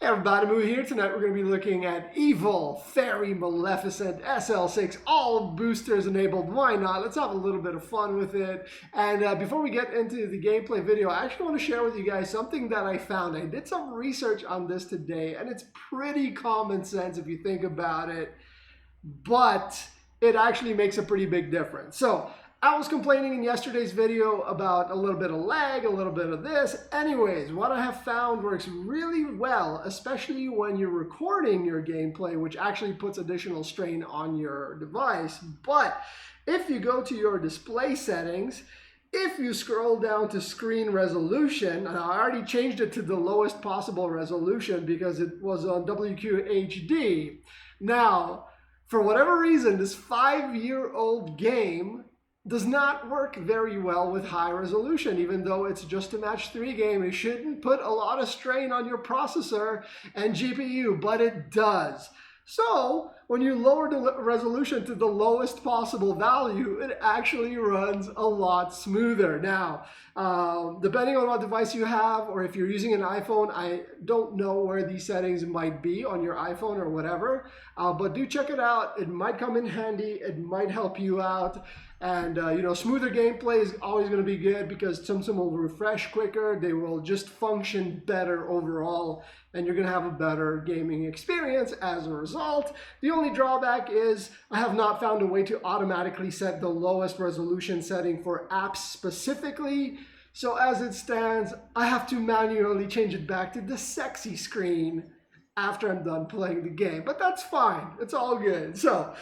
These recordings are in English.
Hey everybody, Moo here. Tonight we're going to be looking at Evil Fairy Maleficent SL6, all boosters enabled. Why not? Let's have a little bit of fun with it. And before we get into the gameplay video, I actually want to share with you guys something that I found. I did some research on this today, and it's pretty common sense if you think about it, but it actually makes a pretty big difference. So I was complaining in yesterday's video about a little bit of lag, a little bit of this. Anyways, what I have found works really well, especially when you're recording your gameplay, which actually puts additional strain on your device. But if you go to your display settings, if you scroll down to screen resolution, and I already changed it to the lowest possible resolution because it was on WQHD. Now, for whatever reason, this 5-year-old game does not work very well with high resolution. Even though it's just a match 3 game, it shouldn't put a lot of strain on your processor and GPU, but it does. So when you lower the resolution to the lowest possible value, it actually runs a lot smoother. Now, depending on what device you have, or if you're using an iPhone, I don't know where these settings might be on your iPhone or whatever, but do check it out. It might come in handy. It might help you out. And smoother gameplay is always going to be good because Tsum Tsum will refresh quicker. They will just function better overall, and you're going to have a better gaming experience as a result. The only drawback is I have not found a way to automatically set the lowest resolution setting for apps specifically. So as it stands, I have to manually change it back to the sexy screen after I'm done playing the game, but that's fine. It's all good. So,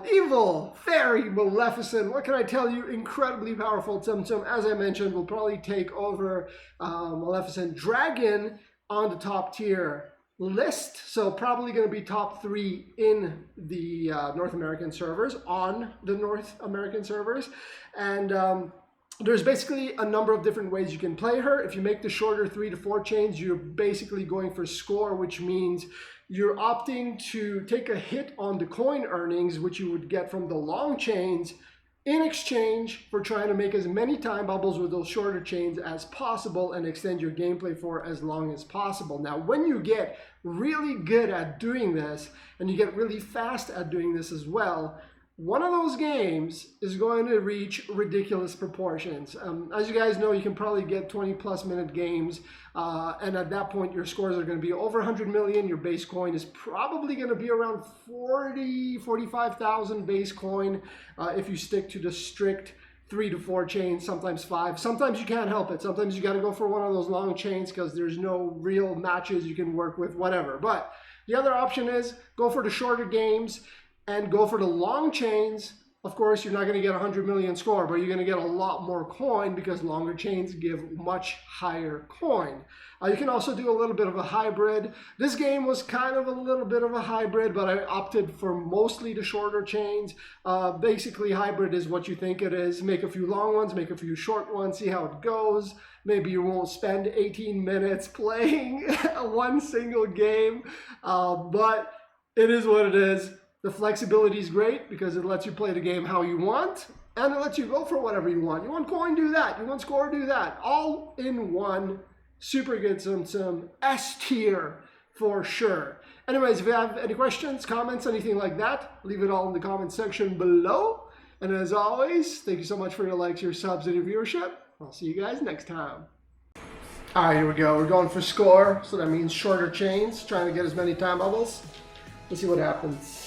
Evil Fairy Maleficent, what can I tell you? Incredibly powerful Tsum Tsum. As I mentioned, will probably take over Maleficent Dragon on the top tier list. So probably going to be top 3 in the North American servers, on the North American servers. And there's basically a number of different ways you can play her. If you make the shorter 3 to 4 chains, you're basically going for score, which means you're opting to take a hit on the coin earnings, which you would get from the long chains, in exchange for trying to make as many time bubbles with those shorter chains as possible and extend your gameplay for as long as possible. Now, when you get really good at doing this, and you get really fast at doing this as well, one of those games is going to reach ridiculous proportions. As you guys know, you can probably get 20+ minute games, and at that point your scores are going to be over 100 million. Your base coin is probably going to be around 45,000 base coin if you stick to the strict 3 to 4 chains, sometimes 5. Sometimes you can't help it. Sometimes you got to go for one of those long chains because there's no real matches you can work with, whatever. But the other option is go for the shorter games and go for the long chains. Of course, you're not going to get 100 million score, but you're going to get a lot more coin because longer chains give much higher coin. You can also do a little bit of a hybrid. This game was kind of a little bit of a hybrid, but I opted for mostly the shorter chains. Basically, hybrid is what you think it is. Make a few long ones, make a few short ones, see how it goes. Maybe you won't spend 18 minutes playing one single game, but it is what it is. The flexibility is great because it lets you play the game how you want, and it lets you go for whatever you want. You want coin, do that. You want score, do that. All in one. Super good Tsum Tsum. S tier for sure. Anyways, if you have any questions, comments, anything like that, leave it all in the comment section below. And as always, thank you so much for your likes, your subs, and your viewership. I'll see you guys next time. All right, here we go. We're going for score, so that means shorter chains, trying to get as many time bubbles. Let's see what happens.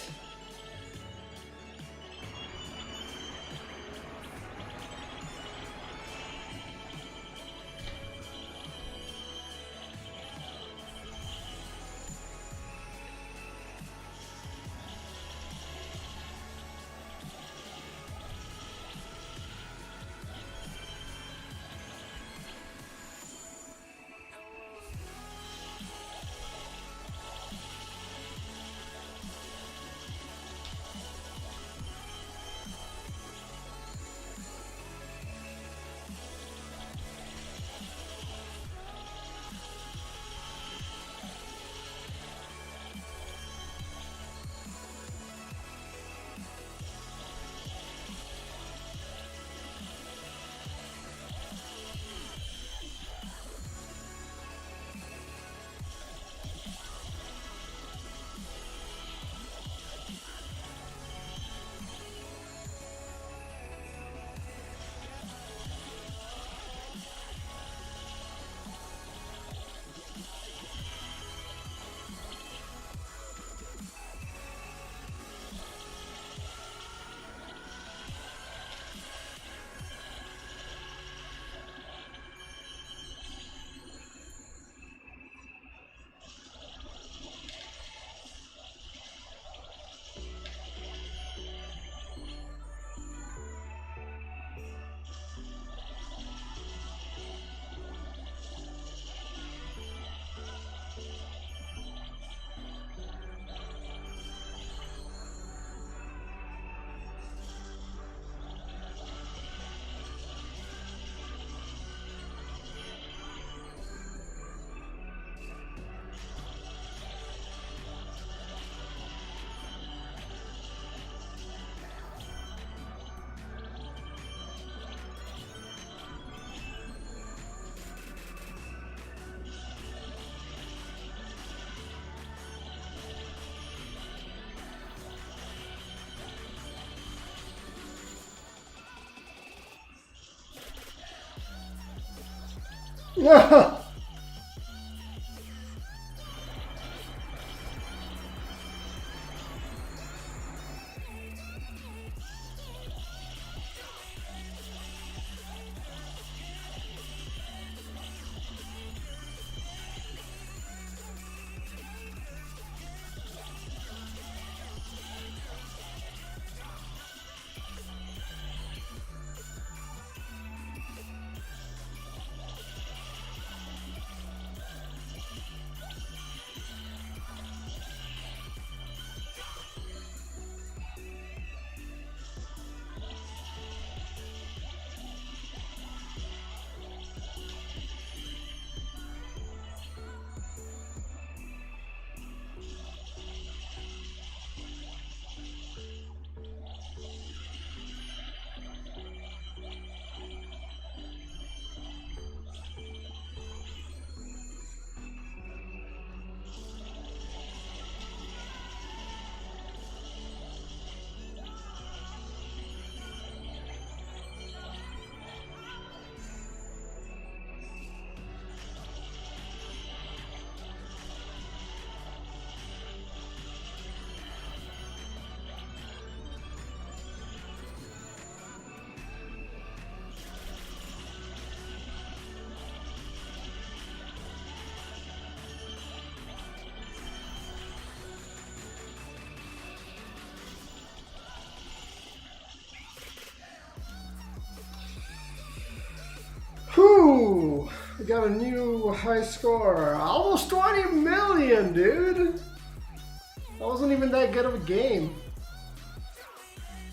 Whew, we got a new high score. Almost 20 million, dude. That wasn't even that good of a game.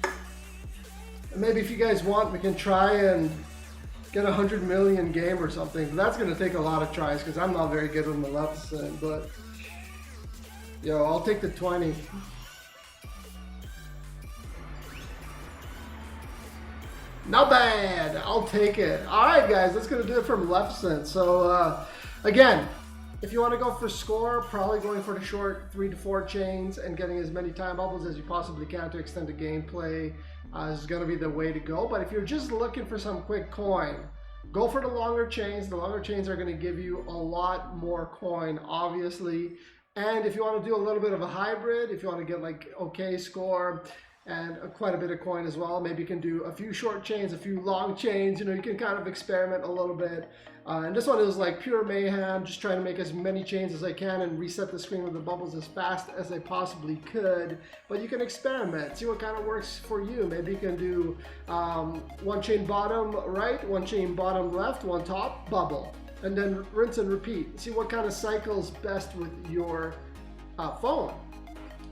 And maybe if you guys want, we can try and get a 100 million game or something. But that's going to take a lot of tries because I'm not very good with Maleficent. But, yo, I'll take the 20. Not bad. I'll take it. All right, guys, that's going to do it for Maleficent. So, again, if you want to go for score, probably going for the short 3 to 4 chains and getting as many time bubbles as you possibly can to extend the gameplay is going to be the way to go. But if you're just looking for some quick coin, go for the longer chains. The longer chains are going to give you a lot more coin, obviously. And if you want to do a little bit of a hybrid, if you want to get like okay score, and quite a bit of coin as well. Maybe you can do a few short chains, a few long chains. You know, you can kind of experiment a little bit. And this one is like pure mayhem, just trying to make as many chains as I can and reset the screen with the bubbles as fast as I possibly could. But you can experiment, see what kind of works for you. Maybe you can do one chain bottom right, one chain bottom left, one top, bubble. And then rinse and repeat. See what kind of cycles best with your phone.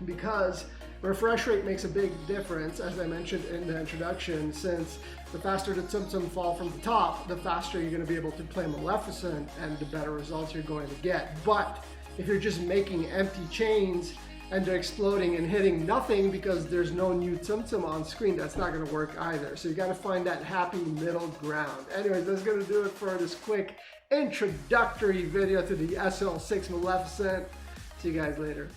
Because refresh rate makes a big difference, as I mentioned in the introduction, since the faster the Tsum Tsum fall from the top, the faster you're going to be able to play Maleficent and the better results you're going to get. But if you're just making empty chains and they're exploding and hitting nothing because there's no new Tsum Tsum on screen, that's not going to work either. So you got to find that happy middle ground. Anyways, that's going to do it for this quick introductory video to the SL6 Maleficent. See you guys later.